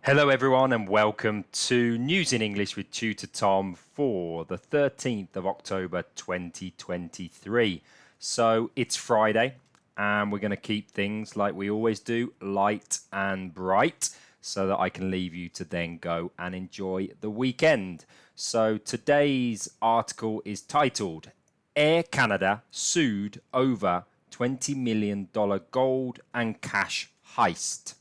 Hello everyone and welcome to News in English with Tutor Tom for the 13th of October 2023. So it's Friday and we're going to keep things like we always do, light and bright, so that I can leave you to then go and enjoy the weekend. So today's article is titled Air Canada Sued Over $20 million Gold and Cash Heist.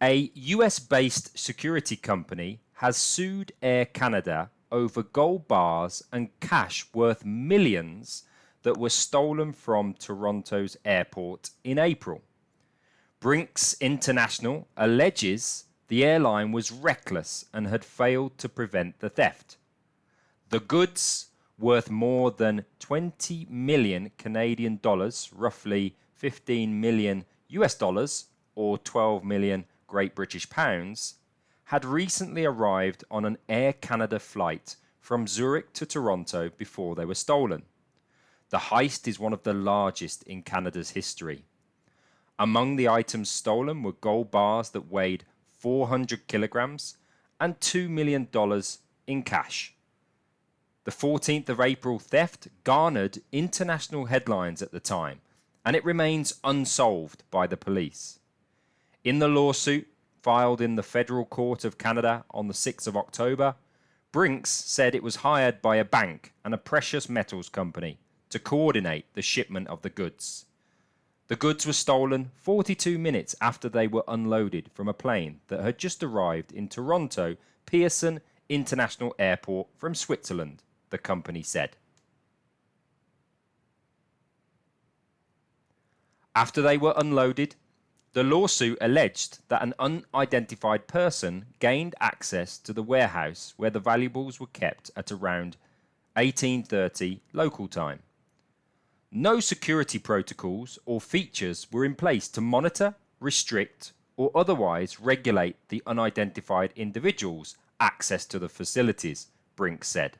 A US-based security company has sued Air Canada over gold bars and cash worth millions that were stolen from Toronto's airport in April. Brinks International alleges the airline was reckless and had failed to prevent the theft. The goods, worth more than 20 million Canadian dollars, roughly 15 million US dollars or 12 million Great British pounds, had recently arrived on an Air Canada flight from Zurich to Toronto before they were stolen. The heist is one of the largest in Canada's history. Among the items stolen were gold bars that weighed 400 kilograms and $2 million in cash. The 14th of April theft garnered international headlines at the time, and it remains unsolved by the police. In the lawsuit filed in the Federal Court of Canada on the 6th of October, Brinks said it was hired by a bank and a precious metals company to coordinate the shipment of the goods. The goods were stolen 42 minutes after they were unloaded from a plane that had just arrived in Toronto Pearson International Airport from Switzerland, the company said. After they were unloaded, the lawsuit alleged that an unidentified person gained access to the warehouse where the valuables were kept at around 18:30 local time. No security protocols or features were in place to monitor, restrict, or otherwise regulate the unidentified individual's access to the facilities, Brinks said.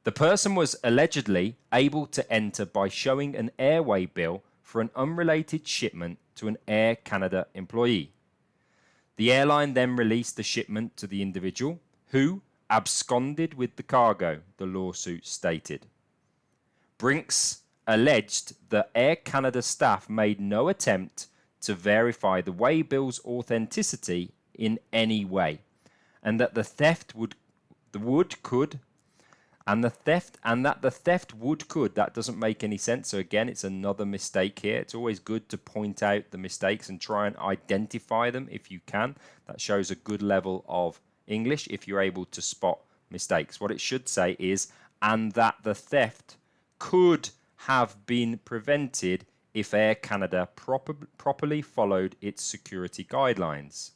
The person was allegedly able to enter by showing an airway bill for an unrelated shipment to an Air Canada employee. The airline then released the shipment to the individual, who absconded with the cargo, the lawsuit stated. Brinks alleged that Air Canada staff made no attempt to verify the waybill's authenticity in any way, and that the theft that doesn't make any sense. So again, it's another mistake here. It's always good to point out the mistakes and try and identify them if you can. That shows a good level of English if you're able to spot mistakes. What it should say is, and that the theft could have been prevented if Air Canada properly followed its security guidelines.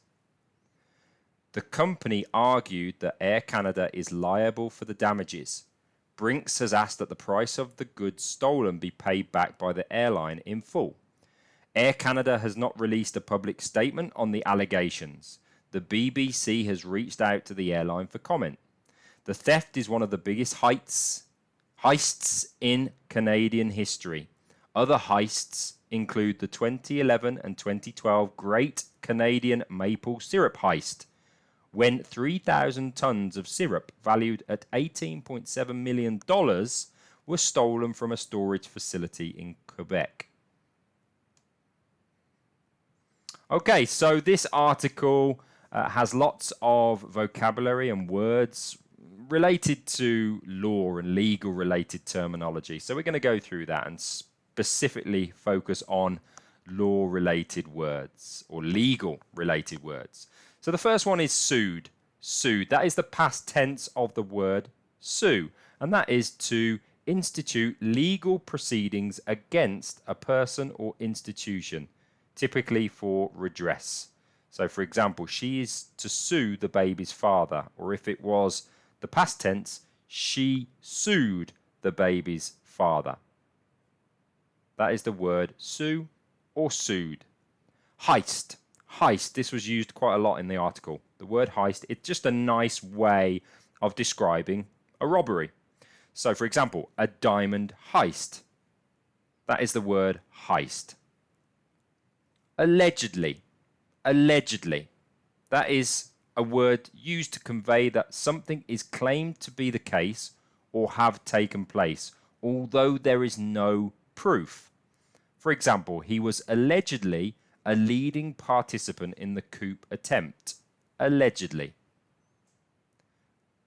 The company argued that Air Canada is liable for the damages. Brinks has asked that the price of the goods stolen be paid back by the airline in full. Air Canada has not released a public statement on the allegations. The BBC has reached out to the airline for comment. The theft is one of the biggest heists in Canadian history. Other heists include the 2011 and 2012 Great Canadian Maple Syrup Heist, when 3,000 tons of syrup valued at $18.7 million were stolen from a storage facility in Quebec. Okay, so this article has lots of vocabulary and words related to law and legal related terminology. So we're going to go through that and specifically focus on law related words or legal related words. So the first one is sued. Sued. That is the past tense of the word sue. And that is to institute legal proceedings against a person or institution, typically for redress. So for example, she is to sue the baby's father. Or if it was the past tense, she sued the baby's father. That is the word sue or sued. Heist. Heist, this was used quite a lot in the article. The word heist, it's just a nice way of describing a robbery. So for example, a diamond heist. That is the word heist. Allegedly. Allegedly. That is a word used to convey that something is claimed to be the case or have taken place, although there is no proof. For example, he was allegedly a leading participant in the coup attempt. Allegedly.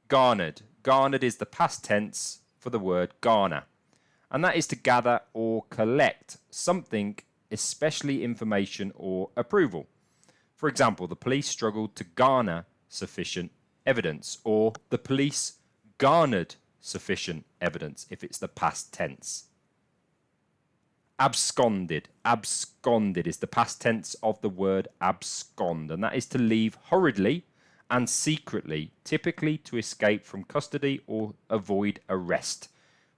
Garnered. Garnered is the past tense for the word garner, and that is to gather or collect something, especially information or approval. For example, the police struggled to garner sufficient evidence, or the police garnered sufficient evidence if it's the past tense. Absconded. Absconded is the past tense of the word abscond, and that is to leave hurriedly and secretly, typically to escape from custody or avoid arrest.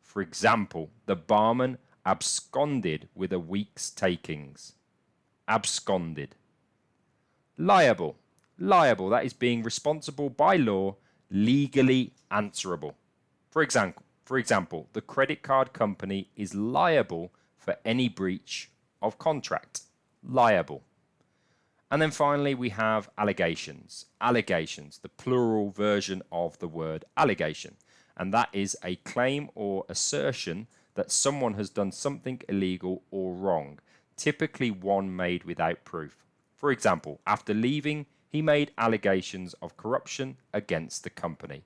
For example, the barman absconded with a week's takings. Absconded. Liable. Liable, that is being responsible by law, legally answerable. For example, the credit card company is liable for any breach of contract. Liable. And then finally, we have allegations. Allegations, the plural version of the word allegation. And that is a claim or assertion that someone has done something illegal or wrong, typically one made without proof. For example, after leaving, he made allegations of corruption against the company.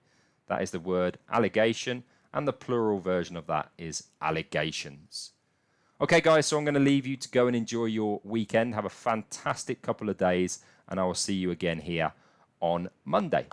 That is the word allegation, and the plural version of that is allegations. Okay, guys, so I'm going to leave you to go and enjoy your weekend. Have a fantastic couple of days, and I will see you again here on Monday.